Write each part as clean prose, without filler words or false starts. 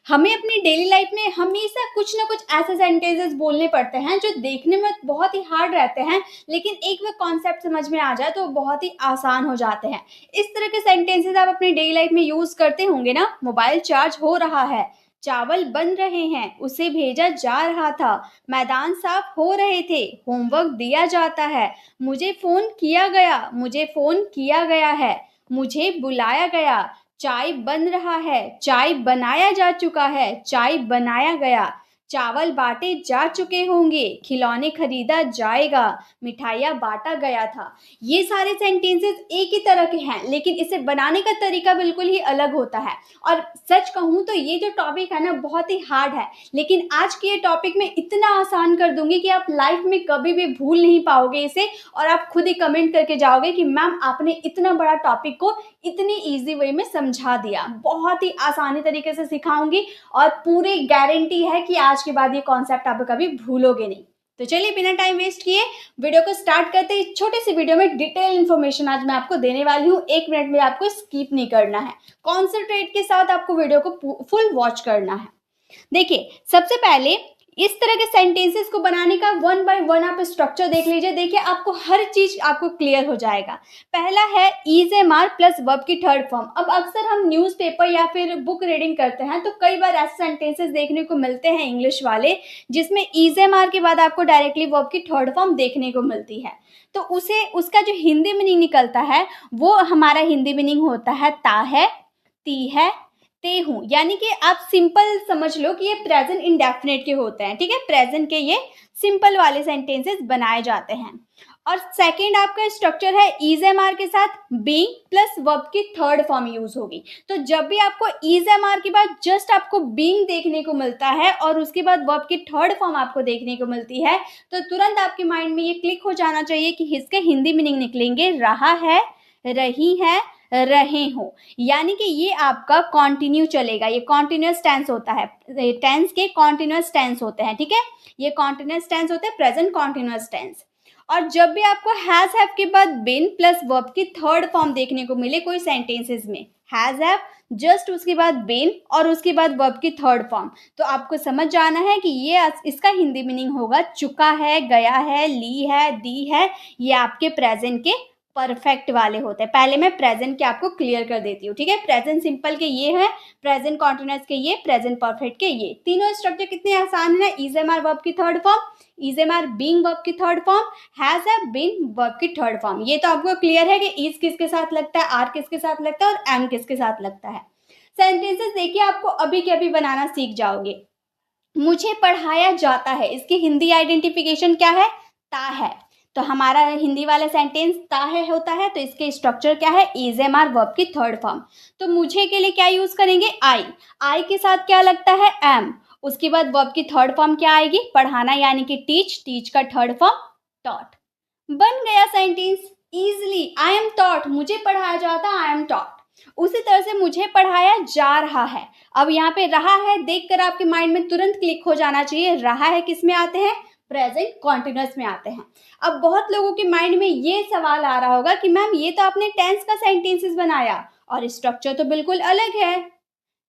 हमें अपनी daily life में हमेशा कुछ ना कुछ ऐसे सेंटेंसेस बोलने पड़ते हैं जो देखने में बहुत ही हार्ड रहते हैं, लेकिन एक बार कॉन्सेप्ट समझ में आ जाए तो बहुत ही आसान हो जाते हैं। इस तरह के सेंटेंसेस आप अपनी डेली लाइफ में यूज करते होंगे ना। मोबाइल चार्ज हो रहा है, चावल बन रहे हैं, उसे भेजा जा रहा था, मैदान साफ हो रहे थे, होमवर्क दिया जाता है, मुझे फोन किया गया, मुझे फोन किया गया है, मुझे बुलाया गया, चाय बन रहा है, चाय बनाया जा चुका है, चाय बनाया गया, चावल बांटे जा चुके होंगे, खिलौने खरीदा जाएगा, मिठाइयाँ बांटा गया था। ये सारे सेंटेंसेस एक ही तरह के हैं, लेकिन इसे बनाने का तरीका बिल्कुल ही अलग होता है। और सच कहूँ तो ये जो टॉपिक है ना, बहुत ही हार्ड है, लेकिन आज के ये टॉपिक में इतना आसान कर दूंगी कि आप लाइफ में कभी भी भूल नहीं पाओगे इसे। और आप खुद ही कमेंट करके जाओगे कि मैम आपने इतना बड़ा टॉपिक को इतनी इजी वे में समझा दिया। बहुत ही आसानी तरीके से सिखाऊंगी और पूरी गारंटी है कि आज के बाद ये कॉन्सेप्ट आप कभी भूलोगे नहीं। तो चलिए बिना टाइम वेस्ट किए वीडियो को स्टार्ट करते हैं। छोटे से वीडियो में डिटेल इन्फॉर्मेशन आज मैं आपको देने वाली हूँ। 1 मिनट में आपको स्किप नहीं करना है, कॉन्सेंट्रेट के साथ आपको वीडियो को फुल वॉच करना है। देखिए, सबसे पहले इस तरह के सेंटेंसेस को बनाने का 1 बाय 1 आप स्ट्रक्चर देख लीजिए। देखिए, आपको हर चीज आपको क्लियर हो जाएगा। पहला है is am are plus verb की थर्ड फॉर्म। अब अक्सर हम न्यूज़पेपर या फिर बुक रीडिंग करते हैं तो कई बार ऐसे सेंटेंसेस देखने को मिलते हैं इंग्लिश वाले, जिसमें इज एम आर के बाद आपको डायरेक्टली वर्ब की थर्ड फॉर्म देखने को मिलती है। तो उसे उसका जो हिंदी मीनिंग निकलता है वो हमारा हिंदी मीनिंग होता है ता है, ती है, ते हूँ। यानी कि आप सिंपल समझ लो कि ये प्रेजेंट इंडेफिनिट के होते हैं। ठीक है, प्रेजेंट के ये सिंपल वाले सेंटेंसेस बनाए जाते हैं। और सेकंड आपका स्ट्रक्चर है इज एम आर के साथ बीइंग प्लस वर्ब की थर्ड फॉर्म यूज होगी। तो जब भी आपको इज एम आर के बाद जस्ट आपको बीइंग देखने को मिलता है और उसके बाद वर्ब की थर्ड फॉर्म आपको देखने को मिलती है, तो तुरंत आपके माइंड में ये क्लिक हो जाना चाहिए कि इसके हिंदी मीनिंग निकलेंगे रहा है, रही है, रहे हो। यानी कि ये आपका कॉन्टिन्यू चलेगा। ये कॉन्टिन्यूअस टेंस होता है, टेंस के कॉन्टिन्यूअस टेंस होते हैं। ठीक है, ये कॉन्टिन्यूअस टेंस होते हैं, प्रेजेंट कॉन्टिन्यूअस टेंस। और जब भी आपको हैज हैव के बाद बिन प्लस वर्ब की थर्ड फॉर्म देखने को मिले कोई सेंटेंसेस में, हैज हैव जस्ट उसके बाद बिन और उसके बाद वर्ब की थर्ड फॉर्म, तो आपको समझ जाना है कि ये इसका हिंदी मीनिंग होगा चुका है, गया है, ली है, दी है। ये आपके प्रेजेंट के परफेक्ट वाले होते हैं। पहले मैं प्रेजेंट के आपको क्लियर कर देती हूँ। ठीक है, प्रेजेंट सिंपल के ये है, प्रेजेंट कॉन्टिन्यूअस के ये, प्रेजेंट परफेक्ट के ये। तीनों स्ट्रक्चर कितने आसान है। इज एम आर वर्ब की third form, is am are being verb की third form, has have been verb की थर्ड फॉर्म। ये तो आपको क्लियर है कि इज किसके साथ लगता है, आर किसके साथ लगता है और एम किसके साथ लगता है। सेंटेंसेस देखिए आपको अभी के अभी बनाना सीख जाओगे। मुझे पढ़ाया जाता है, इसकी हिंदी आइडेंटिफिकेशन क्या है, ता है। तो हमारा हिंदी वाला सेंटेंस ता है होता है, तो इसके स्ट्रक्चर क्या है, इज एम आर वर्ब की थर्ड फॉर्म। तो मुझे के लिए क्या यूज करेंगे, आई। आई के साथ क्या लगता है, एम। उसके बाद वर्ब की थर्ड फॉर्म क्या आएगी, पढ़ाना यानी कि टीच, टीच का थर्ड फॉर्म टॉट। बन गया sentence easily. I am taught, मुझे पढ़ाया जाता, आई एम टॉट। उसी तरह से मुझे पढ़ाया जा रहा है। अब यहाँ पे रहा है देखकर आपके माइंड में तुरंत क्लिक हो जाना चाहिए, रहा है किस में आते हैं, प्रेजेंट कॉन्टिन्यूअस में आते हैं। अब बहुत लोगों के माइंड में ये सवाल आ रहा होगा कि मैम ये तो आपने टेंस का सेंटेंसेस बनाया और स्ट्रक्चर तो बिल्कुल अलग है।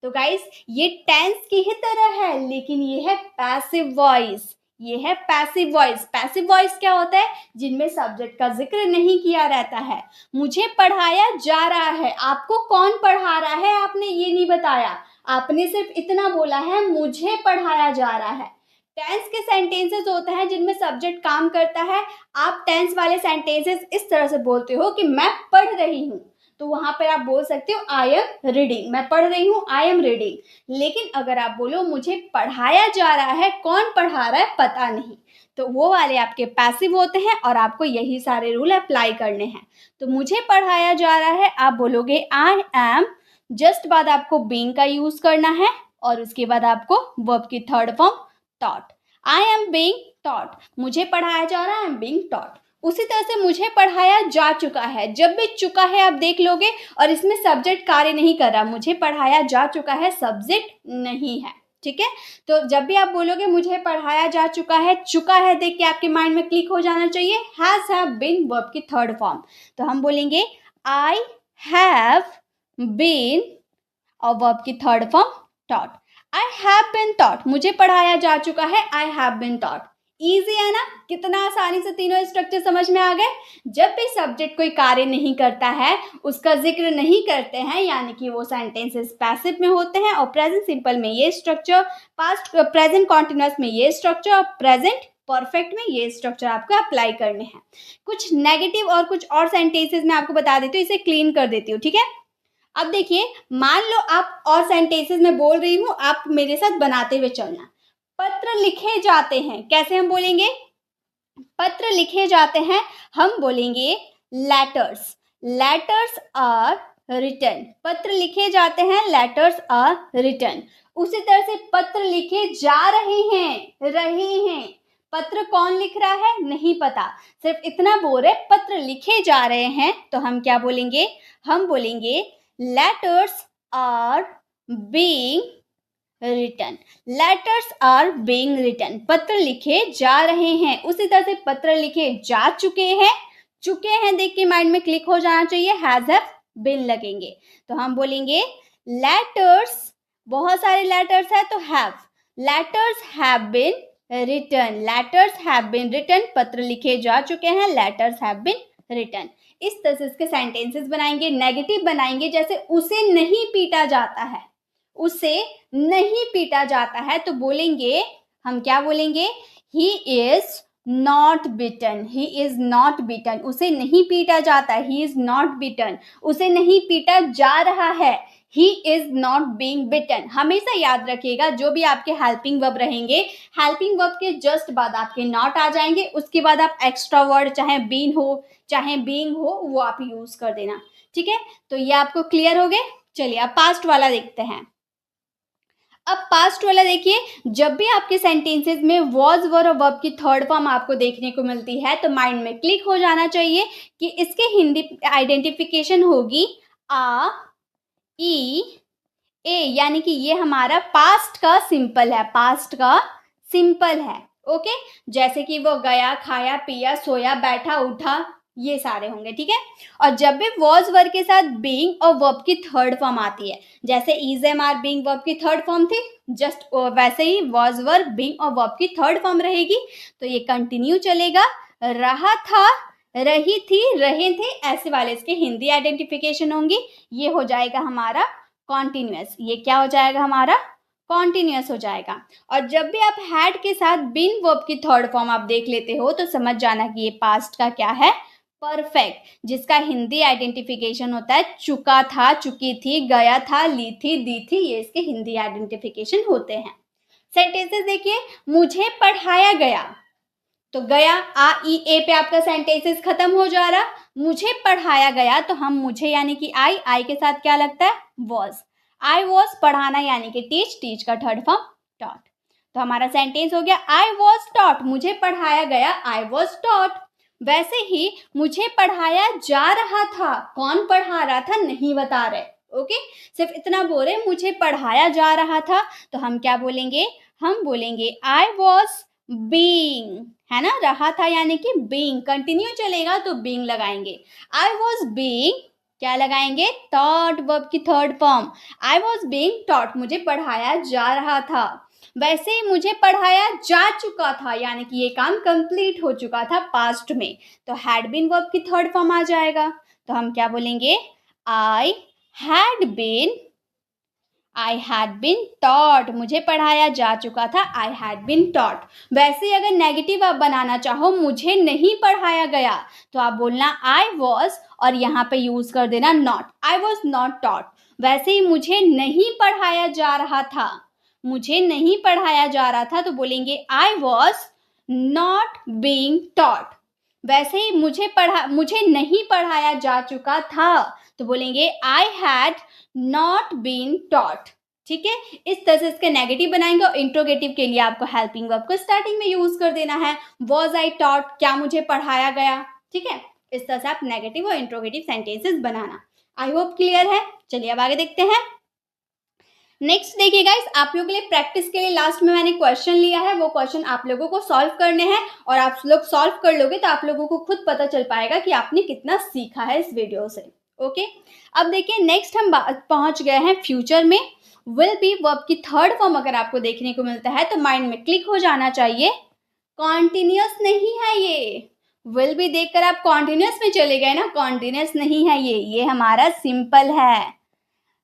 तो गाइस, ये टेंस की ही तरह है, लेकिन ये है पैसिव वॉइस। ये है पैसिव वॉइस। पैसिव वॉइस क्या होता है, जिनमें सब्जेक्ट का जिक्र नहीं किया रहता है। मुझे पढ़ाया जा रहा है, आपको कौन पढ़ा रहा है आपने ये नहीं बताया, आपने सिर्फ इतना बोला है मुझे पढ़ाया जा रहा है। टेंस के सेंटेंसेस होते हैं जिनमें सब्जेक्ट काम करता है। आप टेंस वाले सेंटेंसेस इस तरह से बोलते हो कि मैं पढ़ रही हूँ, तो वहां पर आप बोल सकते हो आई एम रीडिंग, मैं पढ़ रही हूँ, आई एम रीडिंग। लेकिन अगर आप बोलो मुझे पढ़ाया जा रहा है, कौन पढ़ा रहा है पता नहीं, तो वो वाले आपके पैसिव होते हैं और आपको यही सारे रूल अप्लाई करने हैं। तो मुझे पढ़ाया जा रहा है, आप बोलोगे आई एम, जस्ट बाद आपको बीइंग का यूज करना है और उसके बाद आपको वर्ब की third form taught. I am being taught, मुझे पढ़ाया जा रहा है, आई एम बीइंग टॉट। उसी तरह से मुझे पढ़ाया जा चुका है, जब भी चुका है आप देख लोगे और इसमें सब्जेक्ट कार्य नहीं कर रहा, मुझे पढ़ाया जा चुका है सब्जेक्ट नहीं है। ठीक है, तो जब भी आप बोलोगे मुझे पढ़ाया जा चुका है देख के आपके माइंड में क्लिक हो जाना चाहिए हैज हैव बीन वर्ब की थर्ड फॉर्म। तो हम बोलेंगे आई हैव बीन और वर्ब की third form taught. I have been taught, मुझे पढ़ाया जा चुका है, I have been taught. Easy है ना, कितना आसानी से तीनों स्ट्रक्चर समझ में आ गए। जब भी सब्जेक्ट कोई कार्य नहीं करता है, उसका जिक्र नहीं करते हैं, यानी कि वो सेंटेंसेस पैसिव में होते हैं, और प्रेजेंट सिंपल में ये स्ट्रक्चर, पास्ट प्रेजेंट कॉन्टिन्यूअस में ये स्ट्रक्चर, और प्रेजेंट परफेक्ट में ये स्ट्रक्चर आपको अप्लाई करने हैं। कुछ नेगेटिव और कुछ और सेंटेंसेस मैं आपको बता देती हूँ, इसे क्लीन कर देती हूँ, ठीक है। अब देखिए, मान लो आप और सेंटेंसेस में बोल रही हूँ, आप मेरे साथ बनाते हुए चलना। पत्र लिखे जाते हैं, कैसे हम बोलेंगे? पत्र लिखे जाते हैं, हम बोलेंगे लेटर्स। Letters are written. पत्र लिखे जाते हैं, लेटर्स आर रिटन। उसी तरह से पत्र लिखे जा रहे हैं। पत्र कौन लिख रहा है नहीं पता, सिर्फ इतना बोल रहे पत्र लिखे जा रहे हैं, तो हम क्या बोलेंगे? हम बोलेंगे letters are being written. Letters are being written, पत्र लिखे जा रहे हैं। उसी तरह से पत्र लिखे जा चुके हैं देख के माइंड में क्लिक हो जाना चाहिए, हैज हैव बीन लगेंगे, तो हम बोलेंगे लेटर्स, बहुत सारे लेटर्स है तो have, letters have been written. Letters have been written, पत्र लिखे जा चुके हैं, लेटर्स हैव बीन रिटन। इस तरह से इसके सेंटेंसेस बनाएंगे। नेगेटिव बनाएंगे, जैसे उसे नहीं पीटा जाता है, उसे नहीं पीटा जाता है, तो बोलेंगे, हम क्या बोलेंगे? He is not beaten. He is not beaten, उसे नहीं पीटा जाता है, ही इज नॉट बीटन। उसे नहीं पीटा जा रहा है, he is not being beaten. हमेशा याद रखिएगा, जो भी आपके हेल्पिंग वर्ब रहेंगे, हेल्पिंग वर्ब के जस्ट बाद आपके नॉट आ जाएंगे, उसके बाद आप एक्स्ट्रा वर्ड चाहे बीन हो चाहे बीइंग हो वो आप यूज कर देना, ठीक है। तो ये आपको क्लियर हो गए। चलिए अब पास्ट वाला देखते हैं। अब पास्ट वाला देखिए, जब भी आपके सेंटेंसेस में वॉज वर और वर्ब की थर्ड फॉर्म आपको देखने को मिलती है, तो माइंड में क्लिक हो जाना चाहिए कि इसके हिंदी आइडेंटिफिकेशन होगी आ, ई, ए, यानी कि ये हमारा पास्ट का सिंपल है, पास्ट का सिंपल है। ओके, जैसे कि वो गया, खाया, पिया, सोया, बैठा, उठा, ये सारे होंगे, ठीक है। और जब भी वॉज वर्ब के साथ बीइंग और वर्ब की थर्ड फॉर्म आती है, जैसे is am are being verb की थर्ड फॉर्म थी, जस्ट वैसे ही वॉज वर्ब बीइंग और वर्ब की थर्ड फॉर्म रहेगी, तो ये कंटिन्यू चलेगा। रहा था, रही थी, रहे थे, ऐसे वाले इसके हिंदी आइडेंटिफिकेशन होंगी। ये हो जाएगा हमारा कॉन्टिन्यूअस। ये क्या हो जाएगा? हमारा कॉन्टिन्यूअस हो जाएगा। और जब भी आप हैड के साथ बीन वर्ब की थर्ड फॉर्म आप देख लेते हो, तो समझ जाना कि ये पास्ट का क्या है? परफेक्ट, जिसका हिंदी आइडेंटिफिकेशन होता है चुका था, चुकी थी, गया था, ली थी, दी थी, ये इसके हिंदी आइडेंटिफिकेशन होते हैं। सेंटेंसेस देखिए, मुझे पढ़ाया गया, तो गया आ ई ए पे आपका सेंटेंसेस खत्म हो जा रहा। मुझे पढ़ाया गया, तो हम मुझे यानी कि आई के साथ क्या लगता है? वॉज। आई वॉज, पढ़ाना यानी कि टीच का थर्ड फॉर्म टॉट। तो हमारा सेंटेंस हो गया आई वॉज टॉट, मुझे पढ़ाया गया, आई वॉज टॉट। वैसे ही मुझे पढ़ाया जा रहा था, कौन पढ़ा रहा था नहीं बता रहे, ओके, सिर्फ इतना बोल रहे मुझे पढ़ाया जा रहा था, तो हम क्या बोलेंगे? हम बोलेंगे आई वॉज बीइंग, है ना, रहा था यानी कि बीइंग, कंटिन्यू चलेगा तो बीइंग लगाएंगे। आई वॉज बीइंग, क्या लगाएंगे? टॉट, वर्ब की third form. I was being taught, मुझे पढ़ाया जा रहा था। वैसे ही मुझे पढ़ाया जा चुका था, यानी कि ये काम कंप्लीट हो चुका था पास्ट में, तो हैड बीन वर्ब की थर्ड फॉर्म आ जाएगा। तो हम क्या बोलेंगे? आई हैड बीन टॉट, मुझे पढ़ाया जा चुका था, आई हैड बीन टॉट। वैसे ही अगर नेगेटिव आप बनाना चाहो, मुझे नहीं पढ़ाया गया, तो आप बोलना आई वॉज और यहाँ पे यूज कर देना not, I was not taught. वैसे ही मुझे नहीं पढ़ाया जा रहा था, मुझे नहीं पढ़ाया जा रहा था, तो बोलेंगे I was not being taught. वैसे ही मुझे नहीं पढ़ाया जा चुका था, तो बोलेंगे I had not been taught, ठीक है। इस तरह से इसके नेगेटिव बनाएंगे। और इंट्रोगेटिव के लिए आपको हेल्पिंग वर्ब को स्टार्टिंग में यूज कर देना है, वॉज आई टॉट, क्या मुझे पढ़ाया गया, ठीक है। इस तरह से आप नेगेटिव और interrogative sentences banana. I hope clear है। चलिए अब आगे देखते हैं। नेक्स्ट देखिए गाइस, आप लोगों के लिए प्रैक्टिस के लिए लास्ट में मैंने क्वेश्चन लिया है, वो क्वेश्चन आप लोगों को सॉल्व करने हैं, और आप लोग सॉल्व कर लोगे तो आप लोगों को खुद पता चल पाएगा कि आपने कितना सीखा है इस वीडियो से। ओके, अब देखिए नेक्स्ट हम पहुंच गए हैं फ्यूचर में। विल बी वर्ब की थर्ड फॉर्म अगर आपको देखने को मिलता है तो माइंड में क्लिक हो जाना चाहिए, कॉन्टिन्यूअस नहीं है ये। विल बी देखकर आप कॉन्टिन्यूअस में चले गए ना, कॉन्टिन्यूअस नहीं है ये हमारा सिंपल है,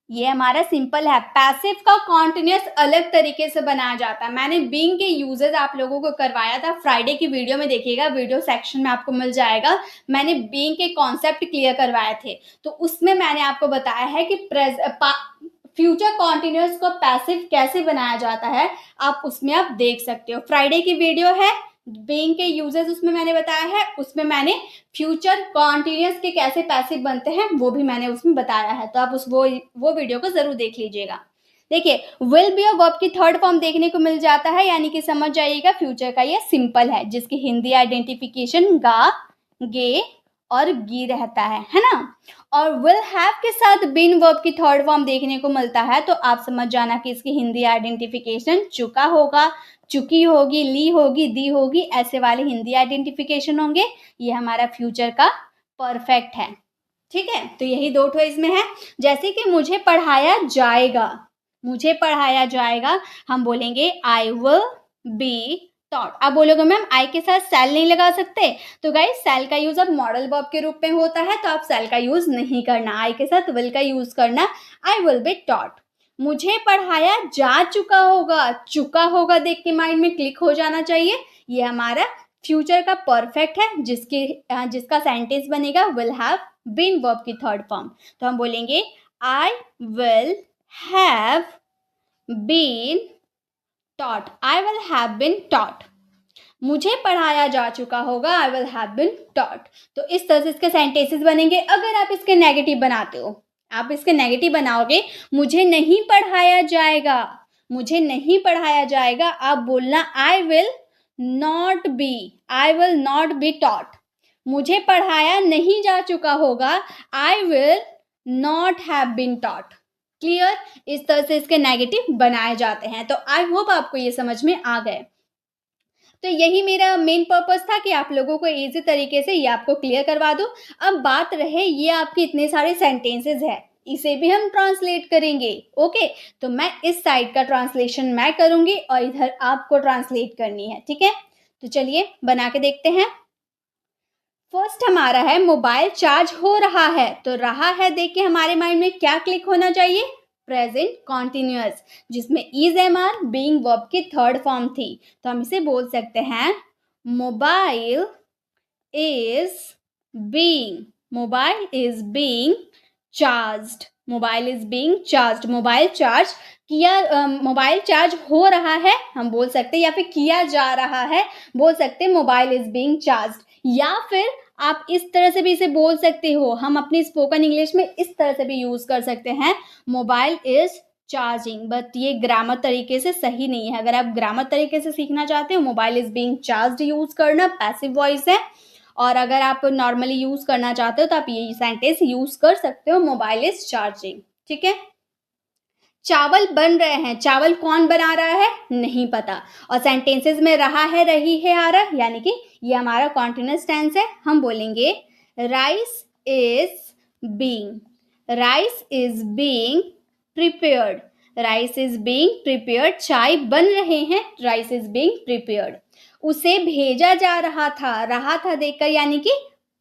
ये हमारा सिंपल है। पैसिव का कॉन्टिन्यूअस अलग तरीके से बनाया जाता है। मैंने बीइंग के यूजेस आप लोगों को करवाया था, फ्राइडे की वीडियो में देखिएगा, वीडियो सेक्शन में आपको मिल जाएगा। मैंने बीइंग के कॉन्सेप्ट क्लियर करवाए थे, तो उसमें मैंने आपको बताया है कि फ्यूचर कॉन्टिन्यूअस को पैसिव कैसे बनाया जाता है, आप उसमें आप देख सकते हो। फ्राइडे की वीडियो है, बीइंग के यूजेस उसमें मैंने बताया है, उसमें मैंने फ्यूचर कॉन्टिन्यूअस के कैसे पैसिव बनते हैं वो भी मैंने उसमें बताया है, तो आप वो वीडियो को जरूर देख लीजिएगा। देखिए, विल बी और वर्ब की थर्ड फॉर्म देखने को मिल जाता है, यानी कि समझ जाइएगा फ्यूचर का ये सिंपल है, जिसकी हिंदी आइडेंटिफिकेशन गा, गे और गी रहता है ना। और विल हैव के साथ बीन वर्ब की थर्ड फॉर्म देखने को मिलता है, तो आप समझ जाना कि इसकी हिंदी आइडेंटिफिकेशन चुका होगा, चुकी होगी, ली होगी, दी होगी, ऐसे वाले हिंदी आइडेंटिफिकेशन होंगे। ये हमारा फ्यूचर का परफेक्ट है, ठीक है। तो यही दो ठो इसमें है। जैसे कि मुझे पढ़ाया जाएगा, मुझे पढ़ाया जाएगा, हम बोलेंगे आई विल बी टॉट। आप बोलोगे मैम आई के साथ सेल नहीं लगा सकते, तो गाइस सेल का यूज अब मॉडल वर्ब के रूप में होता है, तो आप सेल का यूज नहीं करना, आई के साथ विल का यूज करना, आई विल बी टॉट। मुझे पढ़ाया जा चुका होगा देख के माइंड में क्लिक हो जाना चाहिए, ये हमारा फ्यूचर का परफेक्ट है, जिसका सेंटेंस बनेगा विल हैव बीन वर्ब की थर्ड फॉर्म। तो हम बोलेंगे I will have been taught, I will have been taught. मुझे पढ़ाया जा चुका होगा, I will have been taught. तो इस तरह से इसके सेंटेंसेस बनेंगे। अगर आप इसके नेगेटिव बनाते हो, आप इसके नेगेटिव बनाओगे, मुझे नहीं पढ़ाया जाएगा, मुझे नहीं पढ़ाया जाएगा, आप बोलना I will not be taught. मुझे पढ़ाया नहीं जा चुका होगा, I will not have been taught. Clear? इस तरह से इसके नेगेटिव बनाए जाते हैं। तो आई होप आपको ये समझ में आ गए। तो यही मेरा मेन पर्पस था कि आप लोगों को इजी तरीके से ये आपको क्लियर करवा दूं। अब बात रहे, ये आपके इतने सारे सेंटेंसेस है, इसे भी हम ट्रांसलेट करेंगे। ओके, तो मैं इस साइड का ट्रांसलेशन मैं करूंगी और इधर आपको ट्रांसलेट करनी है, ठीक है। तो चलिए बना के देखते हैं। फर्स्ट हमारा है मोबाइल चार्ज हो रहा है, तो रहा है देख के हमारे माइंड में क्या क्लिक होना चाहिए, प्रेजेंट कॉन्टिन्यूअस, जिसमें is am are being verb की थर्ड फॉर्म थी। तो हम इसे बोल सकते हैं mobile is being charged, mobile is being charged. Mobile charge किया, मोबाइल चार्ज हो रहा है हम बोल सकते हैं, या फिर किया जा रहा है बोल सकते हैं मोबाइल इज बीइंग चार्ज्ड। या फिर आप इस तरह से भी इसे बोल सकते हो, हम अपनी स्पोकन इंग्लिश में इस तरह से भी यूज कर सकते हैं, मोबाइल इज चार्जिंग। बट ये ग्रामर तरीके से सही नहीं है। अगर आप ग्रामर तरीके से सीखना चाहते हो, mobile is being charged use करना पैसिव वॉइस है, और अगर आप नॉर्मली यूज करना चाहते हो तो आप ये सेंटेंस यूज कर सकते हो, मोबाइल इज चार्जिंग, ठीक है। चावल बन रहे हैं, चावल कौन बना रहा है नहीं पता, और सेंटेंसेस में रहा है, रही है, आ रहा है, यानी कि ये हमारा कॉन्टिन्यूअस टेंस है। हम बोलेंगे rice is being prepared, rice is being prepared. चाय बन रहे हैं, राइस इज बीइंग प्रिपेयर्ड। उसे भेजा जा रहा था देखकर, यानी कि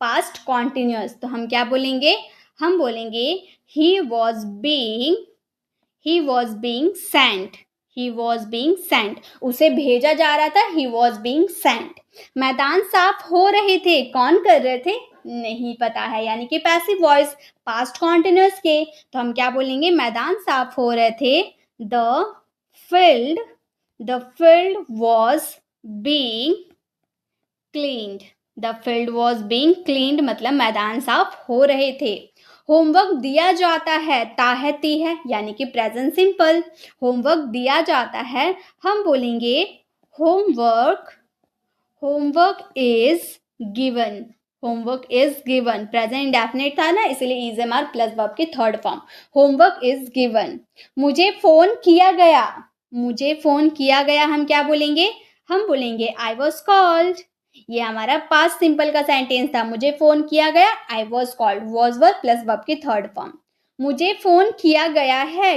पास्ट कॉन्टिन्यूअस। तो हम क्या बोलेंगे, हम बोलेंगे ही वॉज being sent, उसे भेजा जा रहा था, he was being sent। मैदान साफ हो रहे थे, कौन कर रहे थे नहीं पता है, यानी कि पैसिव वॉइस पास्ट कॉन्टिन्यूअस के। तो हम क्या बोलेंगे, मैदान साफ हो रहे थे, the field was being cleaned, मतलब मैदान साफ हो रहे थे। होमवर्क दिया जाता है, ता है ती है, यानी कि प्रेजेंट सिंपल। होमवर्क दिया जाता है, हम बोलेंगे homework is given, present indefinite था ना, इसलिए is am are plus verb की third form, homework is given. मुझे फोन किया गया, हम क्या बोलेंगे, हम बोलेंगे आई वॉज कॉल्ड। ये हमारा पास्ट सिंपल का सेंटेंस था, मुझे फोन किया गया, I was called, was verb plus verb की थर्ड फॉर्म। मुझे फ़ोन किया गया है,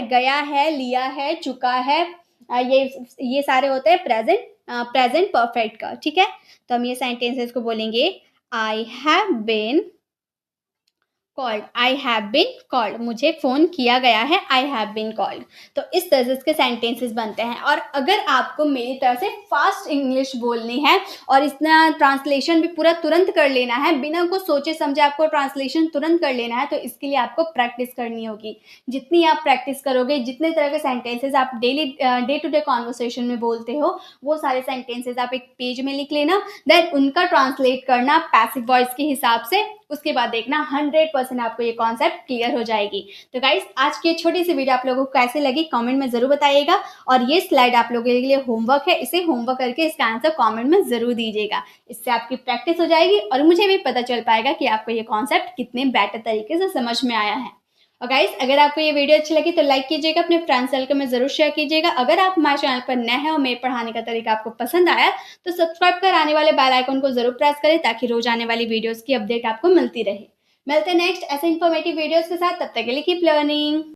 लिया है, चुका है, ये सारे होते हैं प्रेज़ेंट परफ़ेक्ट का, ठीक है? तो हम ये सेंटेंसेस को बोलेंगे I have been called, I have been called, मुझे फ़ोन किया गया है, आई हैव बीन कॉल्ड। तो इस तरह से इसके सेंटेंसेस बनते हैं। और अगर आपको मेरी तरह से फ़ास्ट इंग्लिश बोलनी है और इसका ट्रांसलेशन भी पूरा तुरंत कर लेना है, बिना कुछ सोचे समझे आपको ट्रांसलेशन तुरंत कर लेना है, तो इसके लिए आपको प्रैक्टिस करनी होगी। जितनी आप प्रैक्टिस करोगे, जितने तरह के सेंटेंसेस आप डे टू डे कन्वर्सेशन में बोलते हो, वो सारे सेंटेंसेस आप एक पेज में लिख लेना, देन उनका ट्रांसलेट करना पैसिव वॉइस के हिसाब से। उसके बाद देखना 100% आपको ये कॉन्सेप्ट क्लियर हो जाएगी। तो गाइस, आज की ये छोटी सी वीडियो आप लोगों को कैसे लगी कमेंट में ज़रूर बताइएगा। और ये स्लाइड आप लोगों के लिए होमवर्क है, इसे होमवर्क करके इसका आंसर कमेंट में ज़रूर दीजिएगा। इससे आपकी प्रैक्टिस हो जाएगी और मुझे भी पता चल पाएगा कि आपको ये कॉन्सेप्ट कितने बेटर तरीके से समझ में आया है। और गाइस, अगर आपको ये वीडियो अच्छी लगी तो लाइक कीजिएगा, अपने फ्रेंड सर्कल में ज़रूर शेयर कीजिएगा। अगर आप हमारे चैनल पर नए हैं और मेरे पढ़ाने का तरीका आपको पसंद आया तो सब्सक्राइब कर आने वाले बेल आइकन को ज़रूर प्रेस करें, ताकि रोज आने वाली वीडियोस की अपडेट आपको मिलती रहे। मिलते हैं नेक्स्ट ऐसे इन्फॉर्मेटिव वीडियोस के साथ, तब तक के लिए कीप लर्निंग।